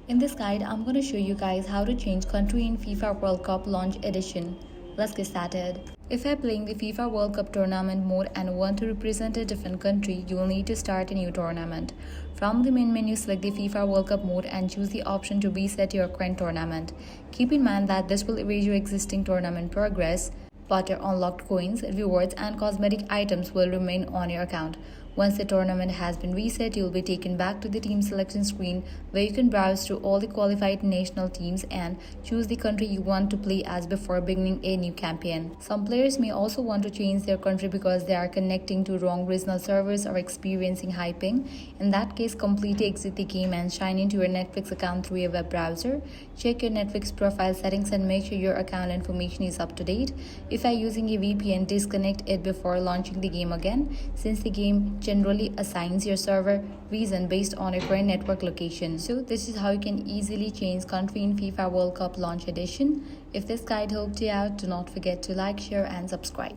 In this guide, I'm going to show you guys how to change country in FIFA World Cup Launch Edition. Let's get started. If you're playing the FIFA World Cup tournament mode and want to represent a different country, you will need to start a new tournament. From the main menu, select the FIFA World Cup mode and choose the option to reset your current tournament. Keep in mind that this will erase your existing tournament progress, but your unlocked coins, rewards, and cosmetic items will remain on your account. Once the tournament has been reset, you will be taken back to the team selection screen where you can browse through all the qualified national teams and choose the country you want to play as before beginning a new campaign. Some players may also want to change their country because they are connecting to wrong regional servers or experiencing high ping. In that case, completely exit the game and sign into your Netflix account through a web browser. Check your Netflix profile settings and make sure your account information is up to date. If you are using a VPN, disconnect it before launching the game again, since the game generally assigns your server region based on your current network location. So this is how you can easily change country in FIFA World Cup Launch Edition. If this guide helped you out, do not forget to like, share and subscribe.